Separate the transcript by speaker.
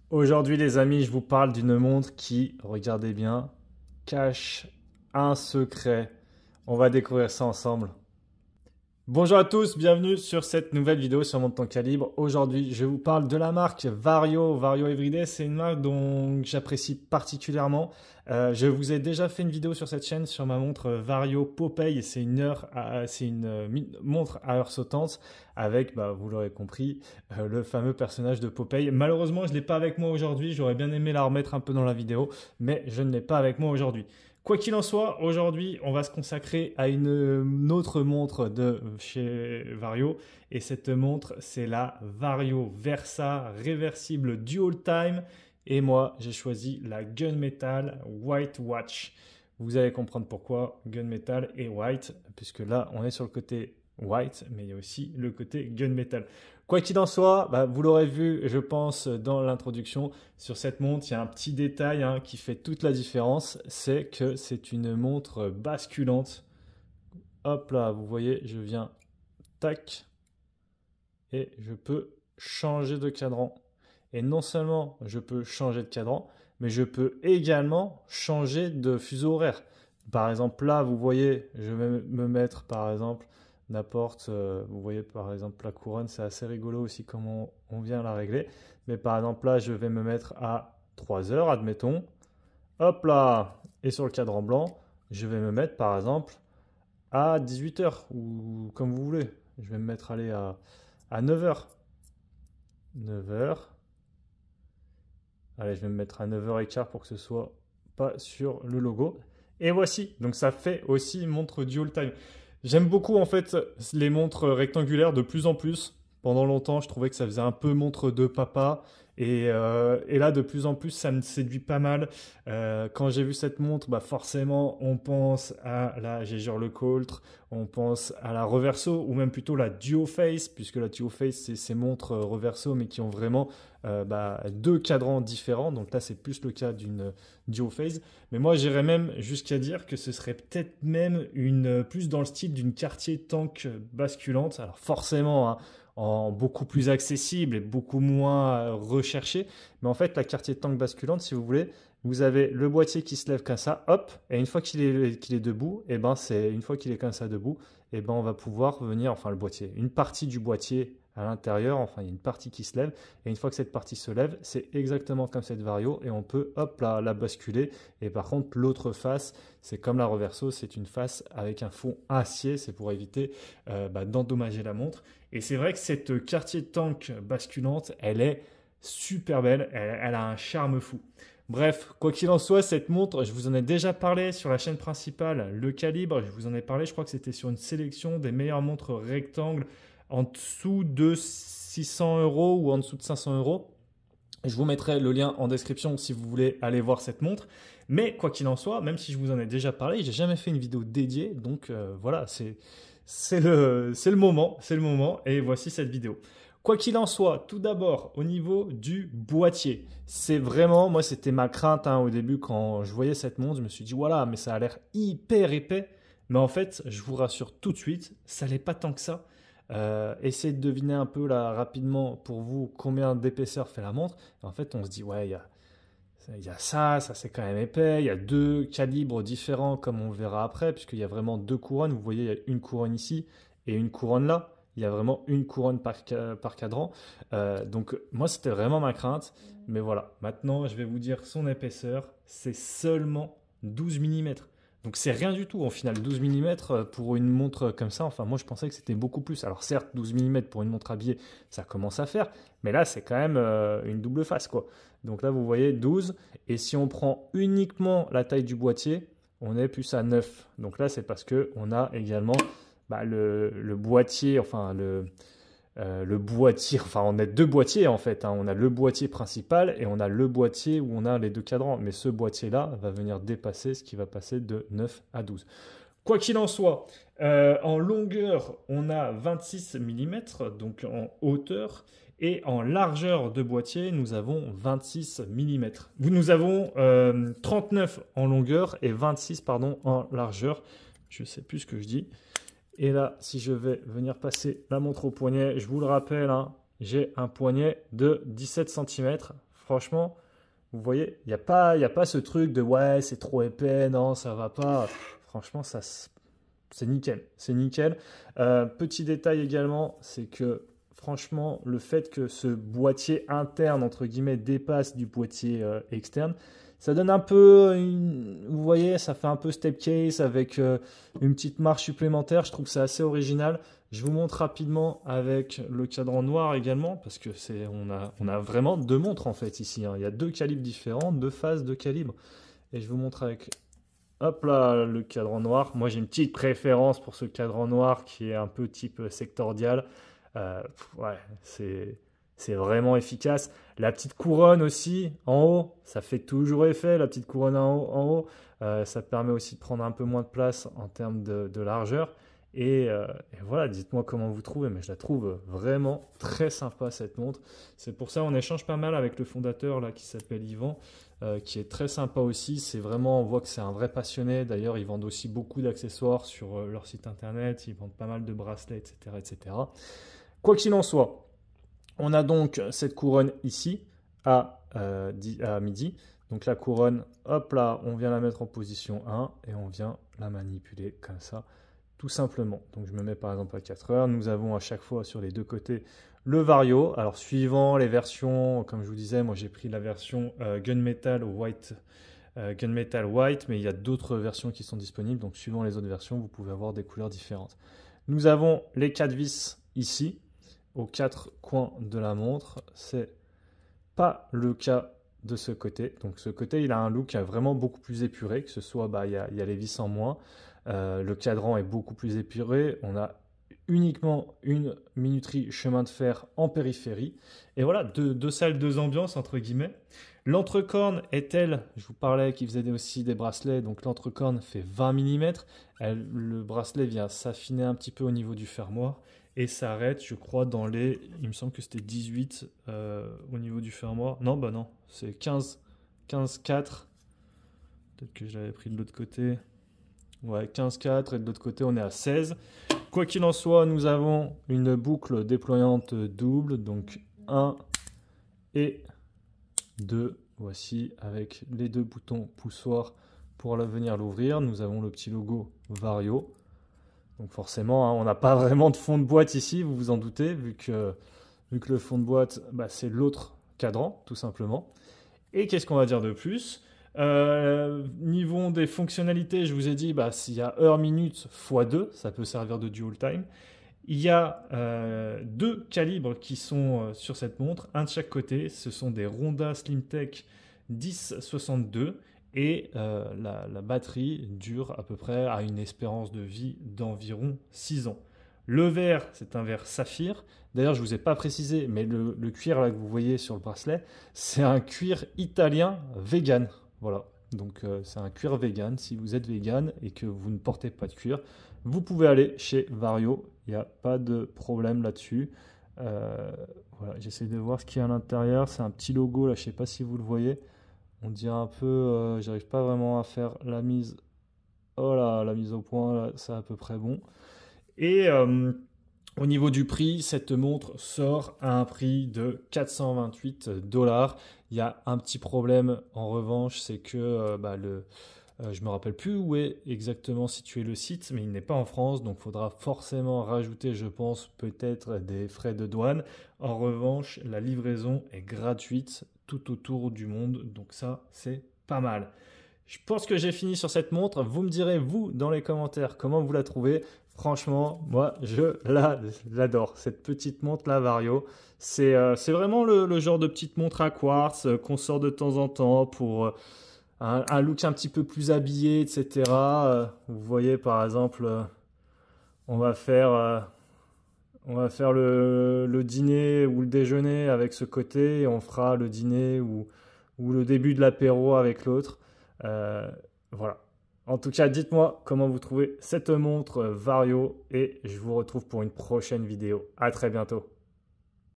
Speaker 1: Aujourd'hui les amis, je vous parle d'une montre qui, regardez bien, cache un secret. On va découvrir ça ensemble. Bonjour à tous, bienvenue sur cette nouvelle vidéo sur Montre ton calibre. Aujourd'hui, je vous parle de la marque Vario. Vario Everyday, c'est une marque dont j'apprécie particulièrement. Je vous ai déjà fait une vidéo sur cette chaîne sur ma montre Vario Popeye. C'est une montre à heure sautante avec, vous l'aurez compris, le fameux personnage de Popeye. Malheureusement, je ne l'ai pas avec moi aujourd'hui. J'aurais bien aimé la remettre un peu dans la vidéo, mais je ne l'ai pas avec moi aujourd'hui. Quoi qu'il en soit, aujourd'hui, on va se consacrer à une autre montre de chez Vario. Et cette montre, c'est la Vario Versa réversible Dual Time. Et moi, j'ai choisi la Gunmetal White Watch. Vous allez comprendre pourquoi Gunmetal et White, puisque là, on est sur le côté White, mais il y a aussi le côté Gunmetal. Quoi qu'il en soit, vous l'aurez vu, je pense, dans l'introduction, sur cette montre, il y a un petit détail qui fait toute la différence, c'est que c'est une montre basculante. Hop là, vous voyez, je viens, tac, et je peux changer de cadran. Et non seulement je peux changer de cadran, mais je peux également changer de fuseau horaire. Par exemple, là, vous voyez, je vais me mettre, par exemple, n'importe, vous voyez par exemple la couronne, c'est assez rigolo aussi comment on vient la régler. Mais par exemple là, je vais me mettre à 3 heures, admettons. Hop là. Et sur le cadran blanc, je vais me mettre par exemple à 18 heures ou comme vous voulez. Je vais me mettre aller à 9 heures. 9 heures. Allez, je vais me mettre à 9h15 pour que ce soit pas sur le logo. Et voici, donc ça fait aussi montre dual time. J'aime beaucoup en fait les montres rectangulaires de plus en plus. Pendant longtemps, je trouvais que ça faisait un peu montre de papa. Et là, de plus en plus, ça me séduit pas mal. Quand j'ai vu cette montre, forcément, on pense à la Jaeger-LeCoultre, on pense à la Reverso, ou même plutôt la Duoface, puisque la Duoface, c'est ces montres Reverso, mais qui ont vraiment deux cadrans différents. Donc là, c'est plus le cas d'une Duoface. Mais moi, j'irais même jusqu'à dire que ce serait peut-être même plus dans le style d'une Cartier Tank basculante. Alors forcément, en beaucoup plus accessible et beaucoup moins recherché. Mais en fait, la Cartier Tank basculante, si vous voulez, vous avez le boîtier qui se lève comme ça, hop, et une fois qu'il est debout, et une fois qu'il est comme ça debout, on va pouvoir venir, enfin le boîtier, une partie du boîtier à l'intérieur, enfin il y a une partie qui se lève, et une fois que cette partie se lève, c'est exactement comme cette Vario, et on peut hop la basculer. Et par contre, l'autre face, c'est comme la Reverso, c'est une face avec un fond acier, c'est pour éviter d'endommager la montre. Et c'est vrai que cette Cartier Tank basculante, elle est super belle, elle a un charme fou. Bref, quoi qu'il en soit, cette montre, je vous en ai déjà parlé sur la chaîne principale, le calibre, je vous en ai parlé, je crois que c'était sur une sélection des meilleures montres rectangles en dessous de 600 € ou en dessous de 500 €. Je vous mettrai le lien en description si vous voulez aller voir cette montre. Mais quoi qu'il en soit, même si je vous en ai déjà parlé, j'ai jamais fait une vidéo dédiée, donc voilà, c'est le moment, et voici cette vidéo. Quoi qu'il en soit, tout d'abord, au niveau du boîtier, c'est vraiment, moi c'était ma crainte au début quand je voyais cette montre, je me suis dit voilà, mais ça a l'air hyper épais, mais en fait, je vous rassure tout de suite, ça l'est pas tant que ça. Essayez de deviner un peu là rapidement pour vous combien d'épaisseur fait la montre. En fait, on se dit ouais, il y a ça c'est quand même épais. Il y a deux calibres différents comme on verra après, puisqu'il y a vraiment deux couronnes. Vous voyez, il y a une couronne ici et une couronne là. Il y a vraiment une couronne par cadran. Donc moi, c'était vraiment ma crainte. Mais voilà, maintenant, je vais vous dire son épaisseur. C'est seulement 12 mm. Donc c'est rien du tout au final, 12 mm pour une montre comme ça. Enfin moi je pensais que c'était beaucoup plus. Alors certes 12 mm pour une montre habillée ça commence à faire, mais là c'est quand même une double face quoi. Donc là vous voyez 12, et si on prend uniquement la taille du boîtier, on est plus à 9. Donc là c'est parce qu'on a également le boîtier, enfin le boîtier, enfin on a deux boîtiers en fait, on a le boîtier principal et on a le boîtier où on a les deux cadrans, mais ce boîtier là va venir dépasser ce qui va passer de 9 à 12. Quoi qu'il en soit, en longueur on a 26 mm, donc en hauteur, et en largeur de boîtier nous avons 26 mm. Nous avons 39 en longueur et 26 pardon, en largeur, je sais plus ce que je dis. Et là, si je vais venir passer la montre au poignet, je vous le rappelle, j'ai un poignet de 17 cm. Franchement, vous voyez, il n'y a pas ce truc de ouais, c'est trop épais, non, ça va pas. Franchement, c'est nickel. C'est nickel. Petit détail également, c'est que franchement, le fait que ce boîtier interne, entre guillemets, dépasse du boîtier externe, ça donne un peu, vous voyez, ça fait un peu step case avec une petite marche supplémentaire. Je trouve ça assez original. Je vous montre rapidement avec le cadran noir également, parce que on a vraiment deux montres en fait ici, hein. Il y a deux calibres différents, deux phases de calibre. Et je vous montre avec, hop là, le cadran noir. Moi j'ai une petite préférence pour ce cadran noir qui est un peu type sectorial. Ouais, c'est vraiment efficace. La petite couronne aussi en haut, ça fait toujours effet. La petite couronne en haut, ça permet aussi de prendre un peu moins de place en termes de largeur. Et voilà, dites-moi comment vous trouvez, mais je la trouve vraiment très sympa cette montre. C'est pour ça on échange pas mal avec le fondateur là qui s'appelle Yvan, qui est très sympa aussi. C'est vraiment, on voit que c'est un vrai passionné. D'ailleurs, ils vendent aussi beaucoup d'accessoires sur leur site internet. Ils vendent pas mal de bracelets, etc., etc. Quoi qu'il en soit, on a donc cette couronne ici à midi. Donc la couronne, hop là, on vient la mettre en position 1 et on vient la manipuler comme ça, tout simplement. Donc je me mets par exemple à 4 heures. Nous avons à chaque fois sur les deux côtés le Vario. Alors suivant les versions, comme je vous disais, moi j'ai pris la version Gunmetal White. Gunmetal White, mais il y a d'autres versions qui sont disponibles. Donc suivant les autres versions, vous pouvez avoir des couleurs différentes. Nous avons les 4 vis ici, aux 4 coins de la montre. C'est pas le cas de ce côté. Donc ce côté, il a un look vraiment beaucoup plus épuré, que ce soit, il y a les vis en moins. Le cadran est beaucoup plus épuré. On a uniquement une minuterie chemin de fer en périphérie. Et voilà, deux salles, deux ambiances, entre guillemets. L'entrecorne est telle, je vous parlais qu'il faisait aussi des bracelets, donc l'entrecorne fait 20 mm. Le bracelet vient s'affiner un petit peu au niveau du fermoir et s'arrête, je crois, dans les... Il me semble que c'était 18 au niveau du fermoir. Non, bah non, c'est 15, 4. Peut-être que je l'avais pris de l'autre côté. Ouais, 15,4 et de l'autre côté, on est à 16. Quoi qu'il en soit, nous avons une boucle déployante double, donc 1 et 2. Voici avec les deux boutons poussoirs pour venir l'ouvrir. Nous avons le petit logo Vario. Donc forcément, hein, on n'a pas vraiment de fond de boîte ici, vous vous en doutez, vu que le fond de boîte, c'est l'autre cadran, tout simplement. Et qu'est-ce qu'on va dire de plus ? Niveau des fonctionnalités, je vous ai dit, s'il y a heure-minute x2, ça peut servir de dual time. Il y a deux calibres qui sont sur cette montre, un de chaque côté. Ce sont des Ronda SlimTech 1062 et la batterie dure à peu près à une espérance de vie d'environ 6 ans. Le verre, c'est un verre saphir. D'ailleurs, je ne vous ai pas précisé, mais le cuir là, que vous voyez sur le bracelet, c'est un cuir italien vegan. Voilà, donc c'est un cuir vegan. Si vous êtes vegan et que vous ne portez pas de cuir, vous pouvez aller chez Vario. Il n'y a pas de problème là-dessus. Voilà, j'essaie de voir ce qu'il y a à l'intérieur. C'est un petit logo là, je ne sais pas si vous le voyez. On dirait un peu, j'arrive pas vraiment à faire la mise. Oh là, la mise au point, là, c'est à peu près bon. Et au niveau du prix, cette montre sort à un prix de 428 $. Il y a un petit problème en revanche, c'est que je me rappelle plus où est exactement situé le site, mais il n'est pas en France, donc il faudra forcément rajouter, je pense, peut-être des frais de douane. En revanche, la livraison est gratuite tout autour du monde, donc ça, c'est pas mal. Je pense que j'ai fini sur cette montre. Vous me direz, vous, dans les commentaires, comment vous la trouvez. Franchement, moi, je l'adore. Cette petite montre, la Vario, c'est vraiment le genre de petite montre à quartz qu'on sort de temps en temps pour un look un petit peu plus habillé, etc. Vous voyez, par exemple, on va faire le dîner ou le déjeuner avec ce côté et on fera le dîner ou le début de l'apéro avec l'autre. Voilà. En tout cas, dites-moi comment vous trouvez cette montre Vario et je vous retrouve pour une prochaine vidéo. À très bientôt.